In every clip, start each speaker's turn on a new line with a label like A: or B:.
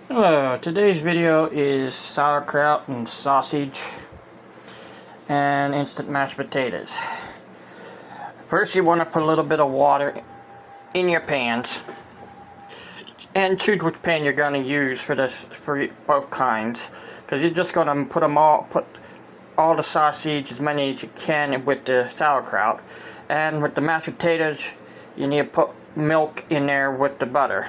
A: Hello, today's video is sauerkraut and sausage and instant mashed potatoes. First you want to put a little bit of water in your pans and choose which pan you're going to use for both kinds, because you're just going to put all the sausage, as many as you can, with the sauerkraut, and with the mashed potatoes you need to put milk in there with the butter.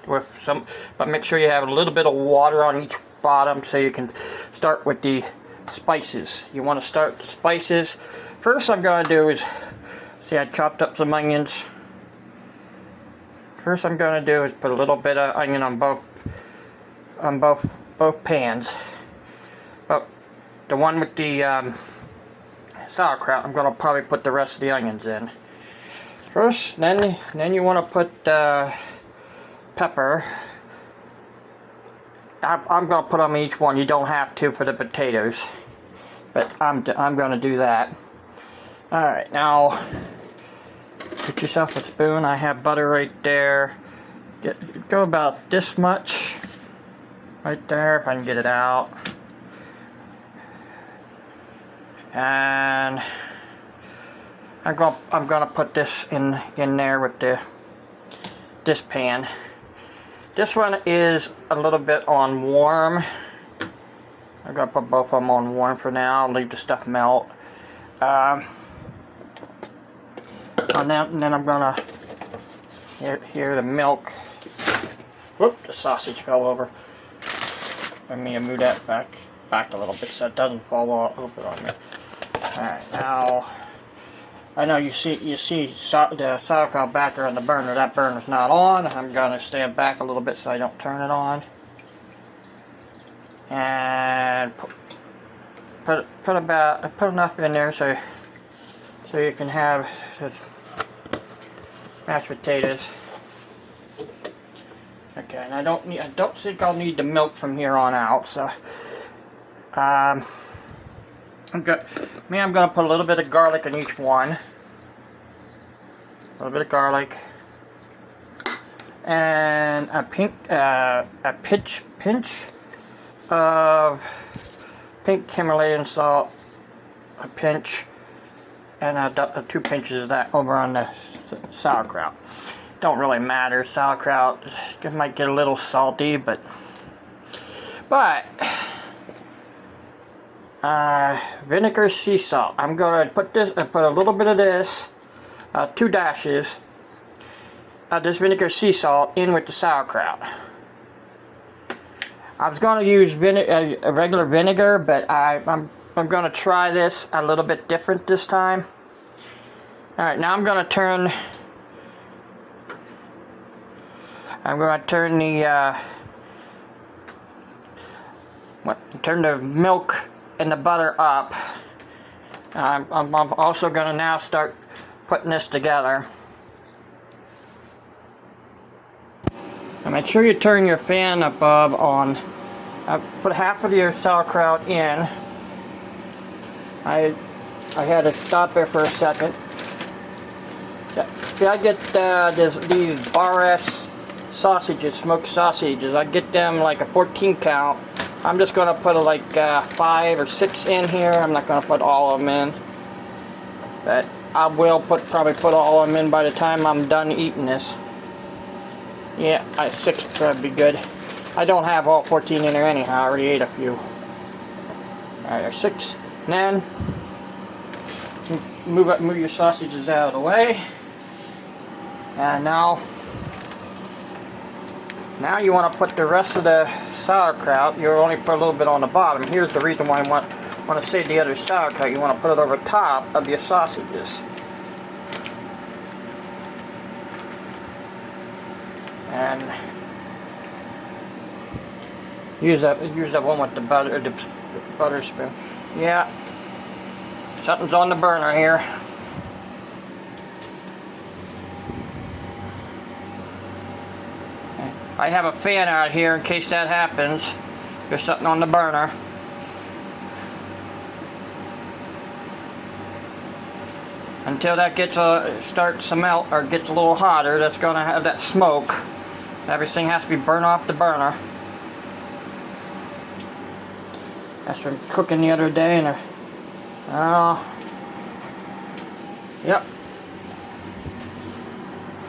A: But make sure you have a little bit of water on each bottom so you can start with the spices. You want to start the spices. First I'm going to do is, see, I chopped up some onions. First I'm going to do is put a little bit of onion on both pans. But the one with the sauerkraut, I'm going to probably put the rest of the onions in first. Then you want to put pepper. I'm going to put on each one. You don't have to for the potatoes, but I'm going to do that. Alright, now get yourself a spoon. I have butter right there. Go about this much right there, if I can get it out. And I'm going to put this in there with this pan. This one is a little bit on warm. I'm going to put both of them on warm for now. I'll leave the stuff melt. And then I'm going to, here the milk. Whoop, the sausage fell over. Let me move that back a little bit so it doesn't fall over on me. Alright, now, I know you see the sauerkraut backer on the burner. That burner's not on. I'm going to stand back a little bit so I don't turn it on. And put enough in there so you can have the mashed potatoes. Okay, and I don't think I'll need the milk from here on out. So I'm going to put a little bit of garlic in each one. A little bit of garlic. And a pinch of pink Himalayan salt. A pinch. And 2 pinches of that over on the sauerkraut. Don't really matter. Sauerkraut might get a little salty, but vinegar sea salt. I'm going to put a little bit of this, 2 dashes of this vinegar sea salt in with the sauerkraut. I was going to use regular vinegar, but I'm going to try this a little bit different this time. Alright, now I'm going to turn the milk and the butter up. I'm also going to now start putting this together. And make sure you turn your fan above on. Put half of your sauerkraut in. I had to stop there for a second. See, I get these Bar S sausages, smoked sausages. I get them like a 14 count. I'm just going to put like 5 or 6 in here. I'm not going to put all of them in, but I will probably put all of them in by the time I'm done eating this. Yeah, 6 would be good. I don't have all 14 in there anyhow. I already ate a few. Alright, there's 6. And then move your sausages out of the way. And now you want to put the rest of the sauerkraut. You only put a little bit on the bottom. Here's the reason why I want to save the other sauerkraut. You want to put it over top of your sausages. And use that one with the butter spoon. Yeah, something's on the burner here. I have a fan out here in case that happens. There's something on the burner. Until that starts to melt or gets a little hotter, that's going to have that smoke. Everything has to be burned off the burner. That's been cooking the other day, and yep.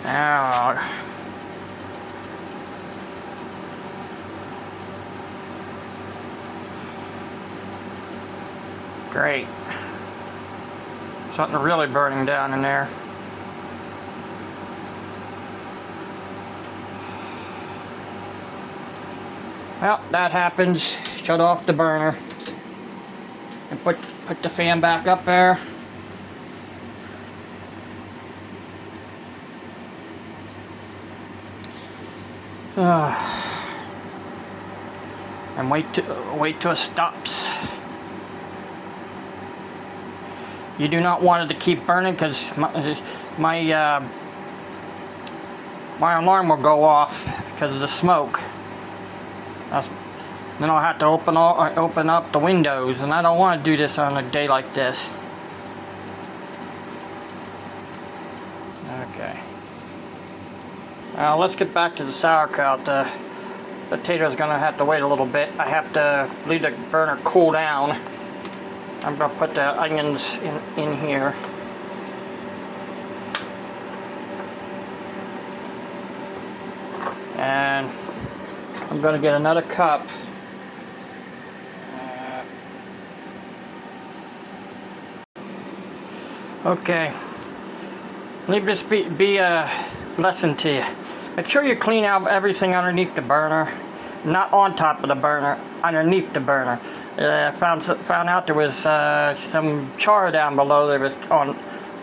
A: Now, great. Something really burning down in there. Well, that happens. Shut off the burner and put the fan back up there. And wait till it stops. You do not want it to keep burning, because my alarm will go off because of the smoke. Then I'll have to open up the windows, and I don't want to do this on a day like this. Okay. Now let's get back to the sauerkraut. The potato's gonna have to wait a little bit. I have to leave the burner cool down. I'm gonna put the onions in here. And I'm gonna get another cup. Okay. Leave this be a lesson to you. Make sure you clean out everything underneath the burner, not on top of the burner, underneath the burner. I found out there was some char down below that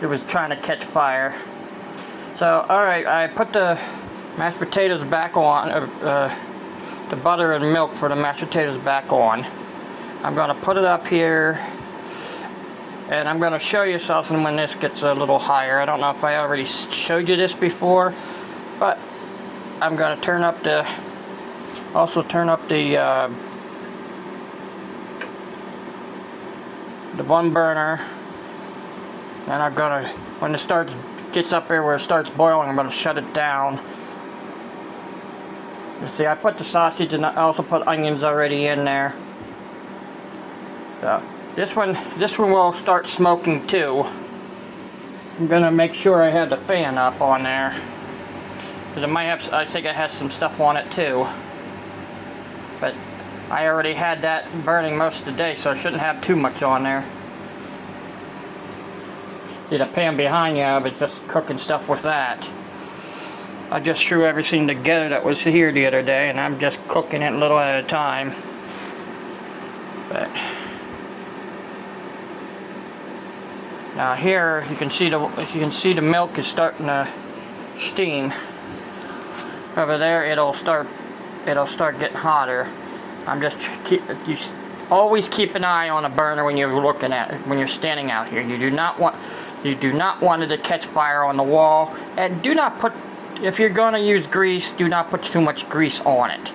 A: was trying to catch fire. So, all right, I put the mashed potatoes back on, the butter and milk for the mashed potatoes back on. I'm gonna put it up here, and I'm gonna show you something when this gets a little higher. I don't know if I already showed you this before, but I'm gonna turn up the one burner, and I'm gonna, when it gets up there where it starts boiling, I'm gonna shut it down. You see, I put the sausage, and I also put onions already in there. So this one will start smoking too. I'm gonna make sure I have the fan up on there, because it might have, I think it has some stuff on it too. But I already had that burning most of the day, so I shouldn't have too much on there. See, the pan behind you, I was just cooking stuff with that. I just threw everything together that was here the other day, and I'm just cooking it a little at a time. But now here you can see the milk is starting to steam. Over there it'll start getting hotter. You always keep an eye on a burner when you're standing out here. You do not want it to catch fire on the wall, and do not put, if you're going to use grease, do not put too much grease on it.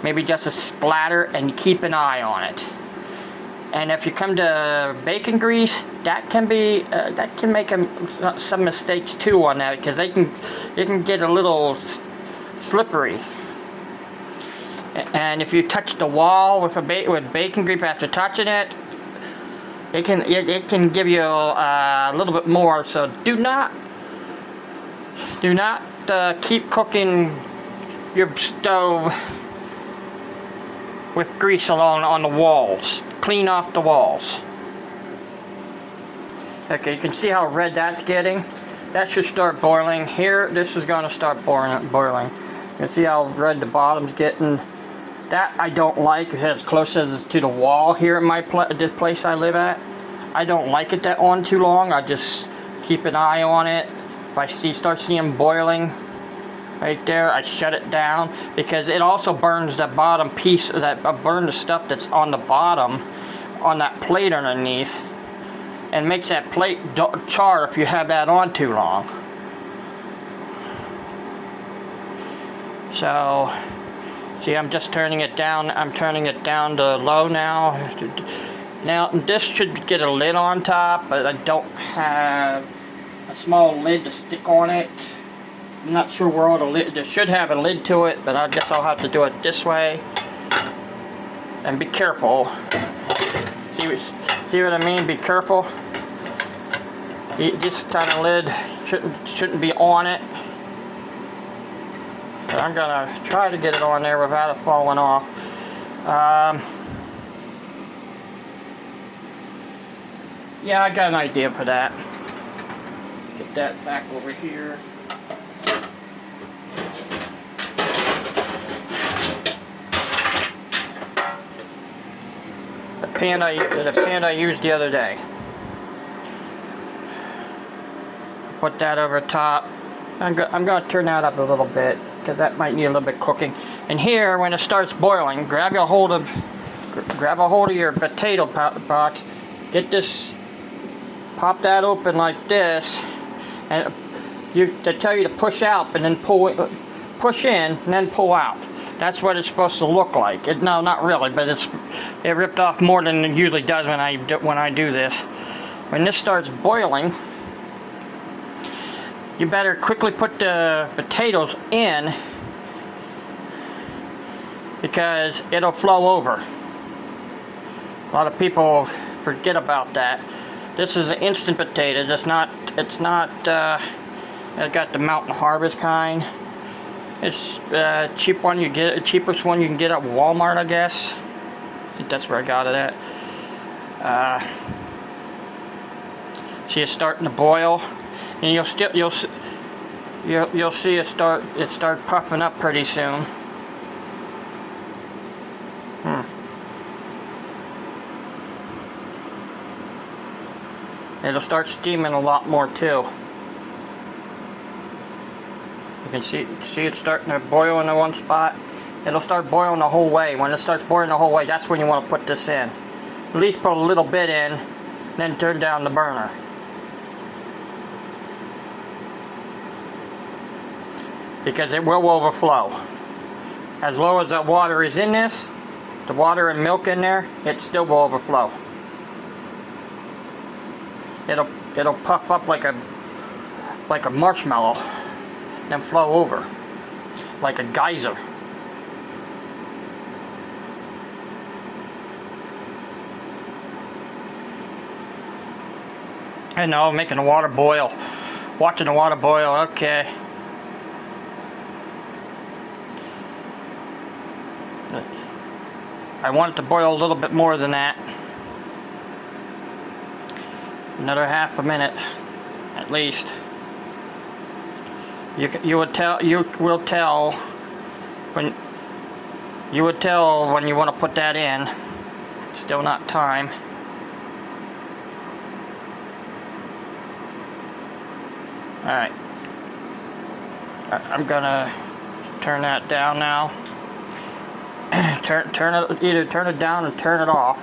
A: Maybe just a splatter, and keep an eye on it. And if you come to bacon grease, that can make some mistakes too on that, because it can get a little slippery. And if you touch the wall with bacon grease after touching it, it can give you a little bit more. So do not keep cooking your stove with grease on the walls. Clean off the walls. Okay, you can see how red that's getting. That should start boiling. Here, this is going to start boiling. You can see how red the bottom's getting. That I don't like. As close as to the wall here at this place I live at. I don't like it that on too long. I just keep an eye on it. If I start seeing boiling right there, I shut it down, because it also burns the bottom piece, burn the stuff that's on the bottom, on that plate underneath, and makes that plate char if you have that on too long. So, see, I'm just turning it down. I'm turning it down to low now. Now, this should get a lid on top, but I don't have a small lid to stick on it. I'm not sure where all the lid, it should have a lid to it, but I guess I'll have to do it this way. And be careful. See what I mean? Be careful. This kind of lid shouldn't be on it. But I'm gonna try to get it on there without it falling off. Yeah, I got an idea for that. Get that back over here. The pan I used the other day. Put that over top. I'm going to turn that up a little bit because that might need a little bit cooking. And here, when it starts boiling, grab a hold of your potato box. Get this. Pop that open like this, and they tell you to push out and then push in and then pull out. That's what it's supposed to look like. No, not really, but it ripped off more than it usually does when I do this. When this starts boiling, you better quickly put the potatoes in because it'll flow over. A lot of people forget about that. This is an instant potatoes. It's not it's got the Mountain Harvest kind. It's cheap one cheapest one you can get at Walmart, I guess. I think that's where I got it at. See it starting to boil, and you'll see it start puffing up pretty soon. It'll start steaming a lot more too. You can see it starting to boil in the one spot. It'll start boiling the whole way. When it starts boiling the whole way, that's when you want to put this in. At least put a little bit in, then turn down the burner. Because it will overflow. As low as the water is in this, the water and milk in there, it still will overflow. It'll puff up like a marshmallow, then flow over like a geyser. I know, making the water boil, watching the water boil. Okay. I want it to boil a little bit more than that. Another half a minute, at least. You will tell when you want to put that in. Still not time. All right. I'm gonna turn that down now. Either turn it down or turn it off.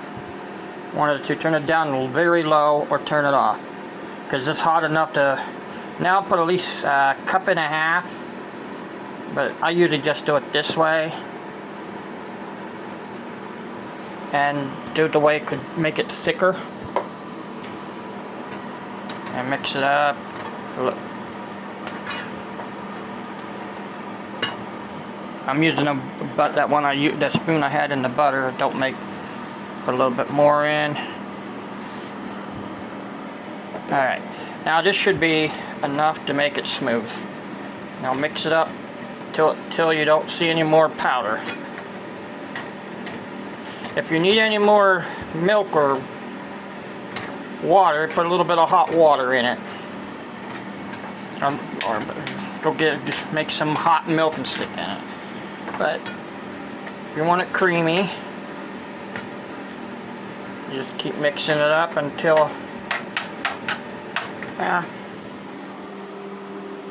A: One of the two. Turn it down very low or turn it off, because it's hot enough to. Now I'll put at least a cup and a half, but I usually just do it this way and do it the way it could make it thicker, and mix it up. Look. I'm using that spoon I had in the butter. Don't make. Put a little bit more in. Alright, now this should be enough to make it smooth. Now mix it up till you don't see any more powder. If you need any more milk or water, put a little bit of hot water in it. Or go make some hot milk and stick in it. But if you want it creamy, you just keep mixing it up until,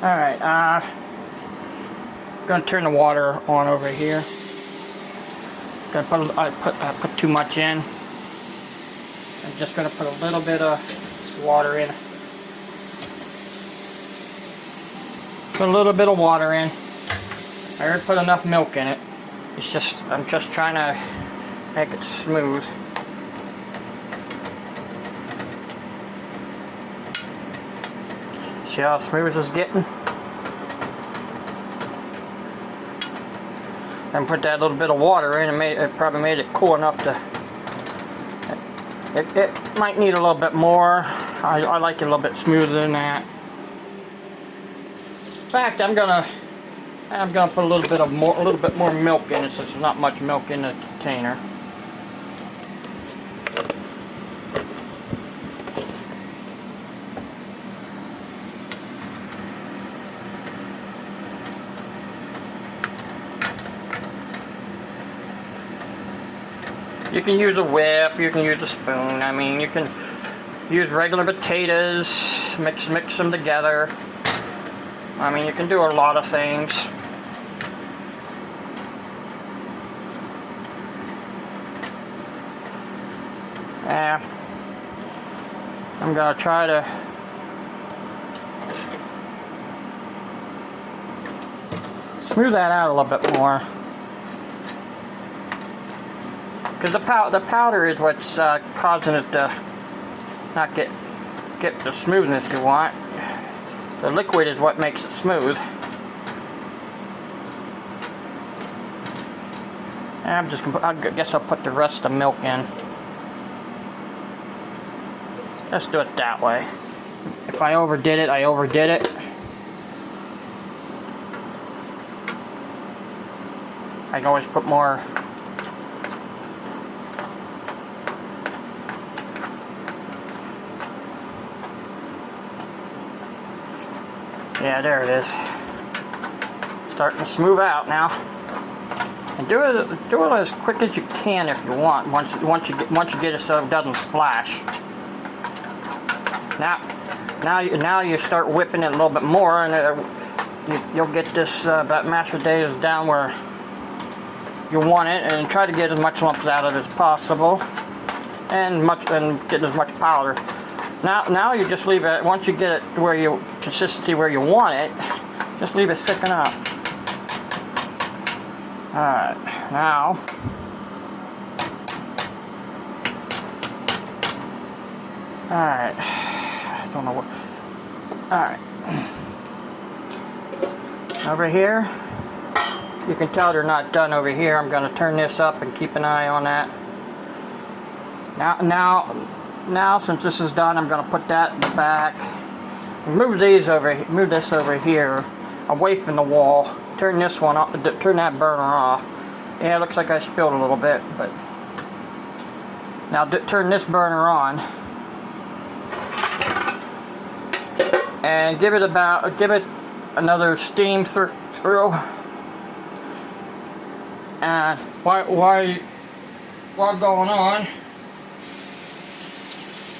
A: alright, I'm going to turn the water on over here. I put too much in. I'm just going to put a little bit of water in. Put a little bit of water in. I already put enough milk in it. I'm just trying to make it smooth. See how smooth it's getting? And put that little bit of water in, and it probably made it cool enough to It might need a little bit more. I like it a little bit smoother than that. In fact, I'm gonna put a little bit more milk in it, since there's not much milk in the container. You can use a whip, you can use a spoon. I mean, you can use regular potatoes, mix them together. I mean, you can do a lot of things. Yeah, I'm gonna try to smooth that out a little bit more, because the powder is what's causing it to not get the smoothness you want. The liquid is what makes it smooth. And I guess I'll put the rest of the milk in. Let's do it that way. If I overdid it, I overdid it. I can always put more. Yeah, there it is. Starting to smooth out now. And do it as quick as you can if you want. Once you get it so it doesn't splash. Now you start whipping it a little bit more, and you'll get this that mashed potatoes down where you want it, and try to get as much lumps out of it as possible, and get as much powder. Now you just leave it. Once you get it where consistency where you want it, just leave it thicken up. All right, now. All right. I don't know what. Alright. Over here, you can tell they're not done over here. I'm going to turn this up and keep an eye on that. Now, since this is done, I'm going to put that in the back. Move this over here, away from the wall. Turn this one off. Turn that burner off. Yeah, it looks like I spilled a little bit, but now turn this burner on. And give it another steam through. And while going on,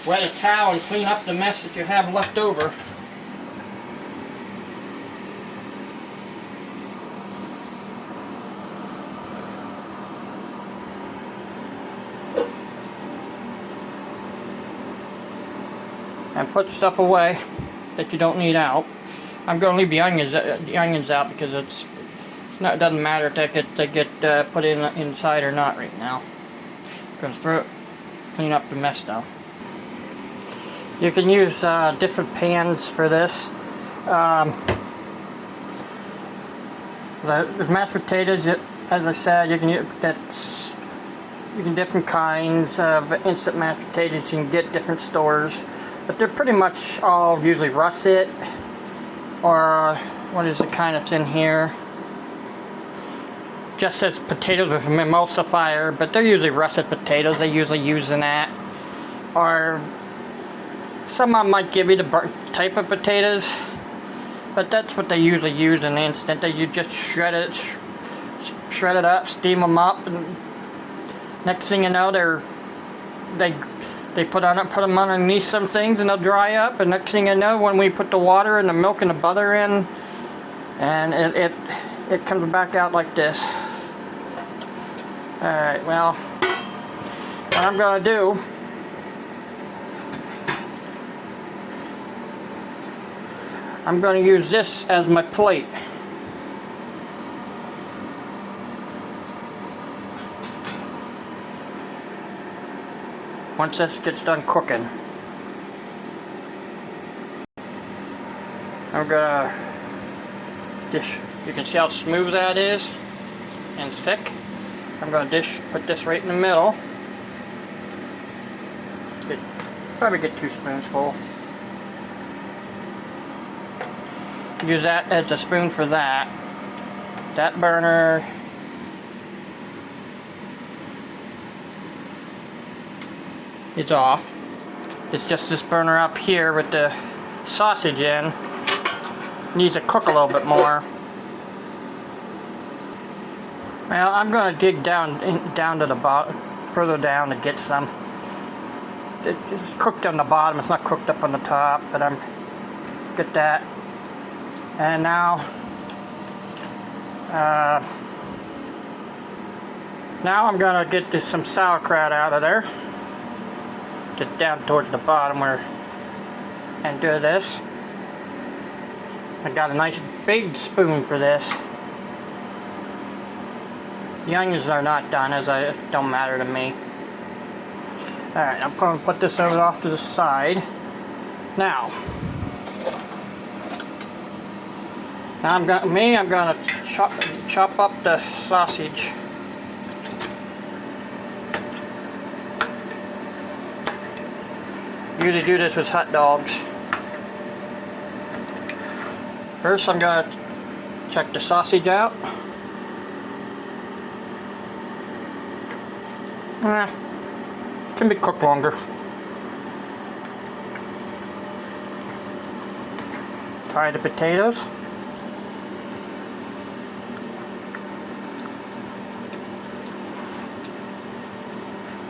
A: wet a towel and clean up the mess that you have left over. And put stuff away that you don't need out. I'm going to leave the onions out because it doesn't matter if they get put inside or not right now. I'm going to clean up the mess though. You can use different pans for this. The mashed potatoes, as I said, you can different kinds of instant mashed potatoes. You can get different stores. But they're pretty much all usually russet, or what is the kind that's in here? Just says potatoes with an emulsifier, but they're usually russet potatoes. They usually use in that. Or some of them might give you the type of potatoes, but that's what they usually use in the instant. You just shred it up, steam them up, and next thing you know, they put them underneath some things and they'll dry up, and next thing you know, when we put the water and the milk and the butter in, and it comes back out like this. Alright, well, what I'm going to do, I'm going to use this as my plate. Once this gets done cooking, I'm gonna you can see how smooth that is and thick. I'm gonna put this right in the middle. Probably get 2 spoonsful. Use that as the spoon for that. That burner is off. It's just this burner up here with the sausage in. Needs to cook a little bit more. Well, I'm going to dig down to the bottom, further down to get some. It's cooked on the bottom. It's not cooked up on the top, but I'm get that. And now, I'm going to get some sauerkraut out of there. Get down towards the bottom where, and do this. I got a nice big spoon for this. The onions are not done, as it don't matter to me. Alright, I'm going to put this over off to the side. Now I'm going to chop up the sausage. Usually do this with hot dogs. First, I'm going to check the sausage out. Can be cooked longer. Try the potatoes.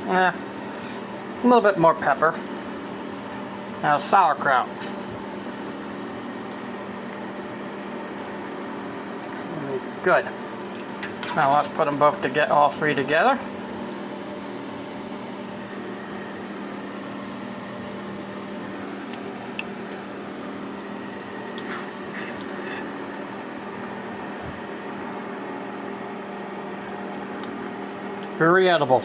A: A little bit more pepper. Now sauerkraut. Good. Now let's put them both to get all 3 together. Very edible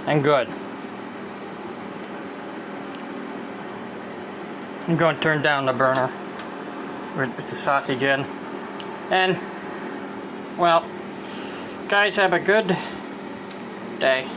A: and good. I'm going to turn down the burner with the sausage in. And, well, guys, have a good day.